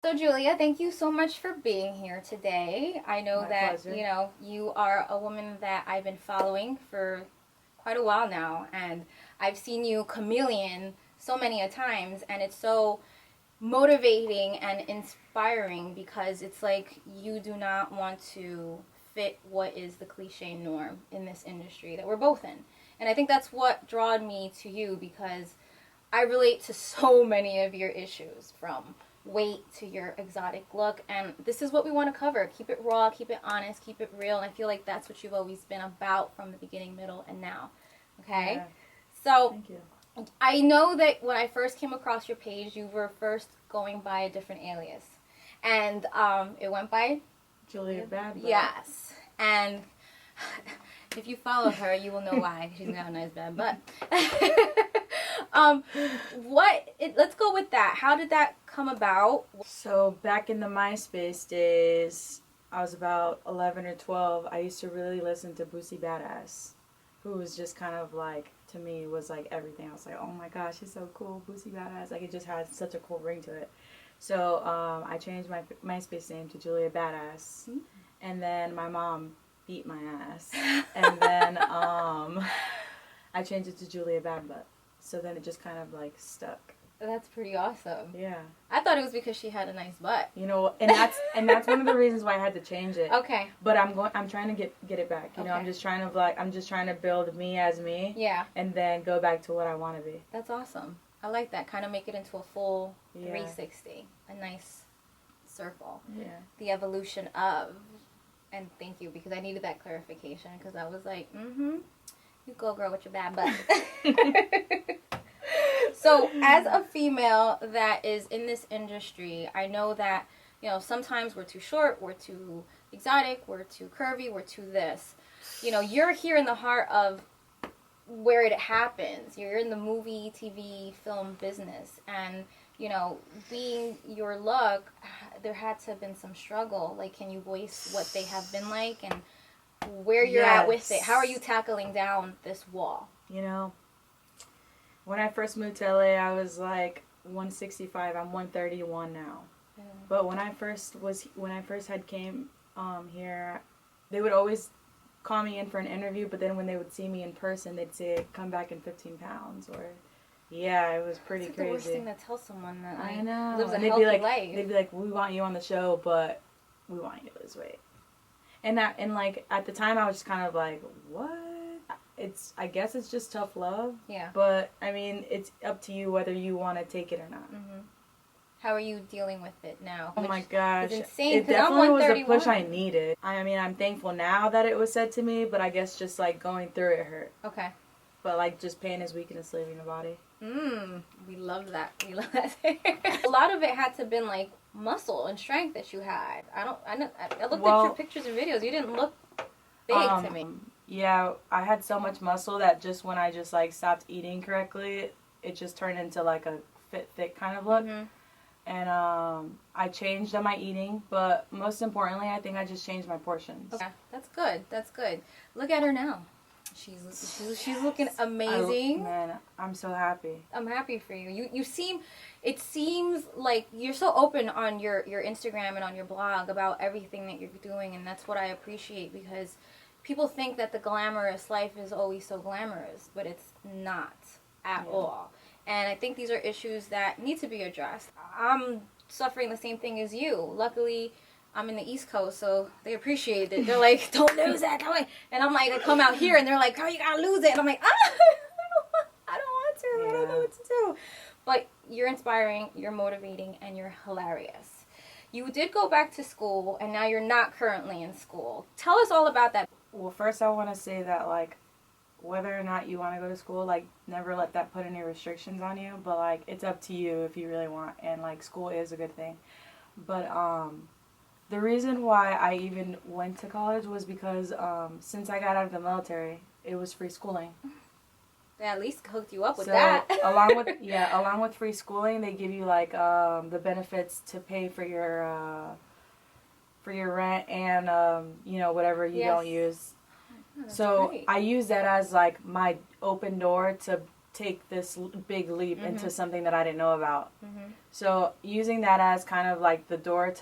So Julia, thank you so much for being here today. I know that, pleasure. you are a woman that I've been following for quite a while now, and I've seen you chameleon so many a times, and it's so motivating and inspiring because it's like you do not want to fit what is the cliche norm in this industry that we're both in. And I think that's what drawed me to you because I relate to so many of your issues, from weight to your exotic look, and this is what we want to cover. Keep it raw, keep it honest, keep it real, and I feel like that's what you've always been about from the beginning, middle, and now. Okay? Yeah. So Thank you. I know that when I first came across your page, you were first going by a different alias, and it went by Julia BadButt. Yes, and if you follow her, you will know why. She's got a nice bad butt. Let's go with that. How did that come about? So back in the MySpace days, I was about 11 or 12. I used to really listen to Boosie Badass, who was just kind of like, to me, was like everything. I was like, oh my gosh, he's so cool, Boosie Badass. Like, it just had such a cool ring to it. So I changed my MySpace name to Julia Badass, and then my mom beat my ass, and then I changed it to Julia BadButt. So then it just kind of like stuck. That's pretty awesome. Yeah. I thought it was because she had a nice butt. You know, and that's one of the reasons why I had to change it. Okay. But I'm trying to get it back. You know, I'm just trying to build me as me. Yeah. And then go back to what I want to be. That's awesome. I like that. Kind of make it into a full 360. A nice circle. Yeah. The evolution of. And thank you, because I needed that clarification, because I was like, you go girl with your bad butt. So as a female that is in this industry, I know that, sometimes we're too short, we're too exotic, we're too curvy, we're too this. You're here in the heart of where it happens. You're in the movie, TV, film business. And, being your look, there had to have been some struggle. Like, can you voice what they have been like and where you're at with it? How are you tackling down this wall? When I first moved to LA, I was like 165. I'm 131 now. But when I first had came here, they would always call me in for an interview, but then when they would see me in person, they'd say, come back in 15 pounds, or it was pretty That's crazy. the worst thing to tell someone that I know. lives a and healthy life. They'd be like, we want you on the show, but we want you to lose weight. And like at the time, I was just kind of like, what? I guess it's just tough love. Yeah. But I mean, it's up to you whether you want to take it or not. How are you dealing with it now? Oh my gosh. It's insane. It definitely was a push I needed. needed. I mean, I'm thankful now that it was said to me, but I guess just like going through it hurt. Okay. But like, just pain is weakness leaving the body. We love that. We love that. A lot of it had to have been like muscle and strength that you had. I looked at your pictures and videos. You didn't look big to me. Yeah, I had so much muscle that just when I just like stopped eating correctly, it just turned into like a fit, thick kind of look. And I changed on my eating, but most importantly, I think I just changed my portions. Okay, that's good. That's good. Look at her now. She's looking amazing. Man, I'm so happy. I'm happy for you. It seems like you're so open on your Instagram and on your blog about everything that you're doing, and that's what I appreciate, because people think that the glamorous life is always so glamorous, but it's not at all. And I think these are issues that need to be addressed. I'm suffering the same thing as you. Luckily, I'm in the East Coast, so they appreciate it. They're like, don't lose it. And I'm like, I come out here, and they're like, girl, you gotta lose it. And I'm like, I don't want to. I don't know what to do. But you're inspiring, you're motivating, and you're hilarious. You did go back to school, and now you're not currently in school. Tell us all about that. Well, first I want to say that, like, whether or not you want to go to school, like, never let that put any restrictions on you. But, like, it's up to you if you really want. And, like, school is a good thing. But, the reason why I even went to college was because since I got out of the military, it was free schooling. They at least hooked you up with that. along with free schooling, they give you like the benefits to pay for your rent and whatever you don't use. Oh, so great. I use that as like my open door to take this big leap into something that I didn't know about. So using that as kind of like the door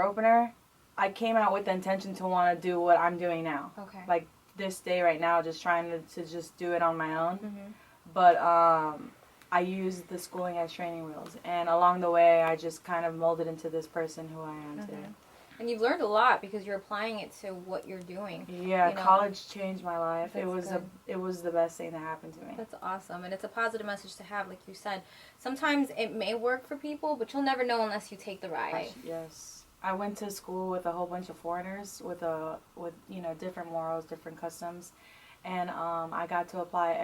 opener, I came out with the intention to want to do what I'm doing now. Okay. Like this day right now, just trying to just do it on my own. But I used the schooling as training wheels, and along the way, I just kind of molded into this person who I am today. And you've learned a lot because you're applying it to what you're doing. Yeah, college changed my life. That's it was the best thing that happened to me. That's awesome, and it's a positive message to have, like you said. Sometimes it may work for people, but you'll never know unless you take the ride. Yes, I went to school with a whole bunch of foreigners with different morals, different customs, and I got to apply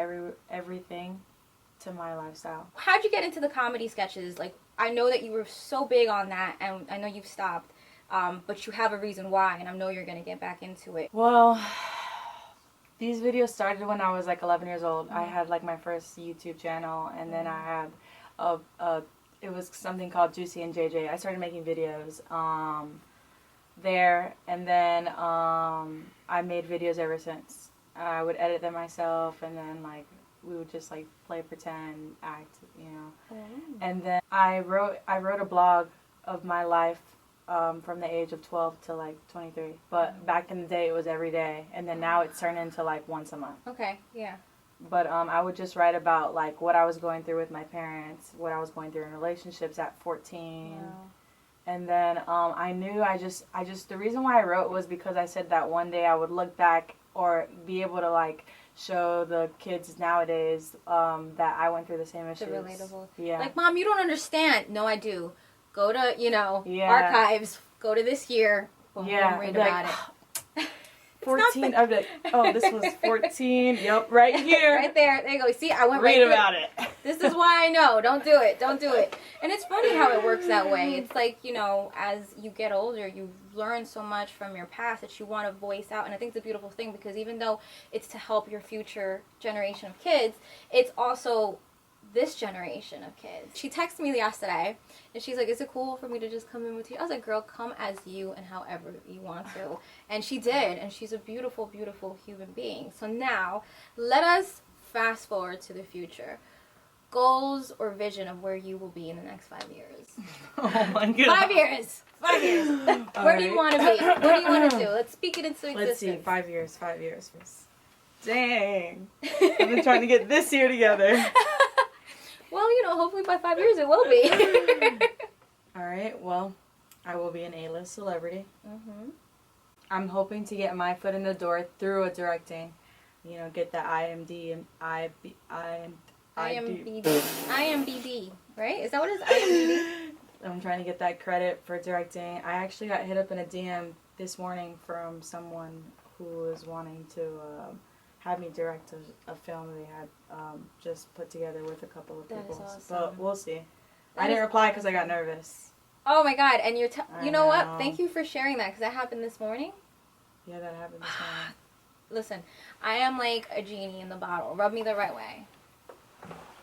everything to my lifestyle. How'd you get into the comedy sketches? Like, I know that you were so big on that, and I know you've stopped. But you have a reason why, and I know you're going to get back into it. Well, these videos started when I was like 11 years old. I had like my first YouTube channel, and then I had it was something called Juicy and JJ. I started making videos there, and then I made videos ever since. I would edit them myself, and then like we would just like play pretend, act, And then I wrote a blog of my life. From the age of 12 to like 23. But back in the day, it was every day. And then now it's turned into like once a month. Okay, yeah. But I would just write about like what I was going through with my parents, what I was going through in relationships at 14. Wow. And then I knew the reason why I wrote was because I said that one day I would look back or be able to like show the kids nowadays that I went through the same issues. The relatable. Yeah. Like, Mom, you don't understand. No, I do. Go to, archives. Go to this year. Boom, read about it. 14. I'd be like, oh, this was 14. Yep, right here. Right there. There you go. See, I went read right about it. This is why I know. Don't do it. Don't do it. And it's funny how it works that way. It's like, as you get older, you learn so much from your past that you want to voice out. And I think it's a beautiful thing because even though it's to help your future generation of kids, it's also this generation of kids. She texted me yesterday, and she's like, is it cool for me to just come in with you? I was like, girl, come as you and however you want to. And she did, and she's a beautiful, beautiful human being. So now, let us fast forward to the future. Goals or vision of where you will be in the next 5 years. Oh my God. 5 years. 5 years. Where do you want to be? What do you want to do? Let's speak it into existence. Let's see, 5 years, 5 years. Dang. I've been trying to get this year together. Well, hopefully by 5 years it will be. All right, well, I will be an A-list celebrity. I'm hoping to get my foot in the door through a directing. Get that IMDb, right? Is that what it is? IMDb? I'm trying to get that credit for directing. I actually got hit up in a DM this morning from someone who was wanting to had me direct a film they had just put together with a couple of people. That is awesome. But we'll see. I didn't reply because I got nervous. Oh my God! And you know what? know. Thank you for sharing that because that happened this morning. Yeah, that happened this morning. Listen, I am like a genie in the bottle. Rub me the right way.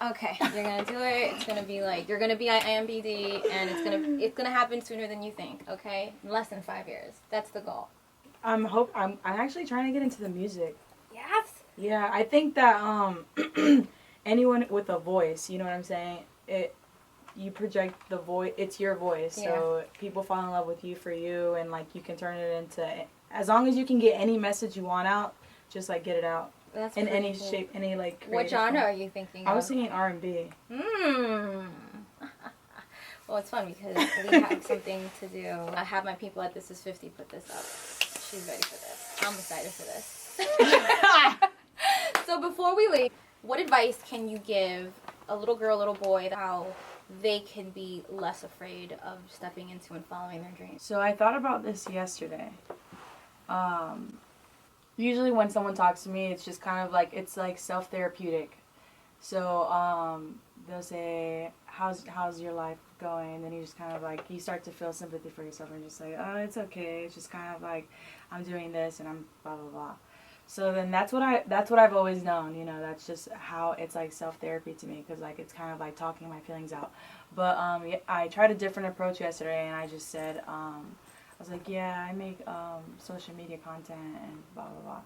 Okay, you're gonna do it. It's gonna be like you're gonna be at IMDb, and it's gonna happen sooner than you think. Okay, in less than 5 years. That's the goal. I'm actually trying to get into the music. Yes. Yeah, I think that anyone with a voice, you know what I'm saying? You project the voice. It's your voice, so people fall in love with you for you, and like you can turn it into. As long as you can get any message you want out, just like get it out. That's in any cool. Shape, any like. What genre are you thinking? I was thinking R&B. Well, it's fun because we have something to do. I have my people at This Is 50 put this up. She's ready for this. I'm excited for this. So before we leave, what advice can you give a little girl, little boy, how they can be less afraid of stepping into and following their dreams? So I thought about this yesterday. Usually when someone talks to me, it's just kind of like, it's like self-therapeutic. So they'll say, how's your life going? And then you just kind of like, you start to feel sympathy for yourself and just like, oh, it's okay. It's just kind of like, I'm doing this and I'm blah, blah, blah. So then that's what I've always known, that's just how it's like self-therapy to me, because like it's kind of like talking my feelings out. But I tried a different approach yesterday, and I just said, I was like, yeah, I make social media content and blah, blah, blah.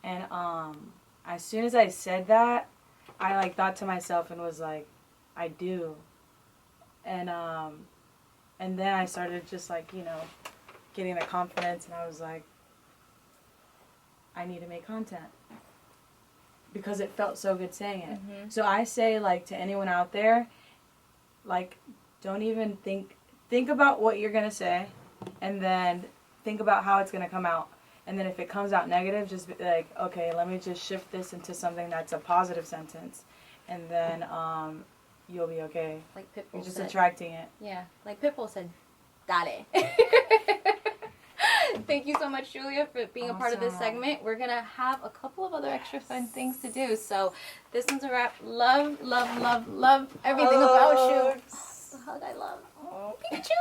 And as soon as I said that, I like thought to myself and was like, I do. And then I started just like, you know, getting the confidence, and I was like, I need to make content. Because it felt so good saying it. Mm-hmm. So I say, like, to anyone out there, like, don't even think about what you're going to say, and then think about how it's going to come out. And then if it comes out negative, just be like, okay, let me just shift this into something that's a positive sentence. And then you'll be okay. Like Pitbull You're just said. attracting it. Yeah, like Pitbull said, dale. Thank you so much, Julia, for being a part of this segment. We're going to have a couple of other extra fun things to do. So this one's a wrap. Love, love, love, love everything about you. Oh, the hug I love. Oh, Pikachu.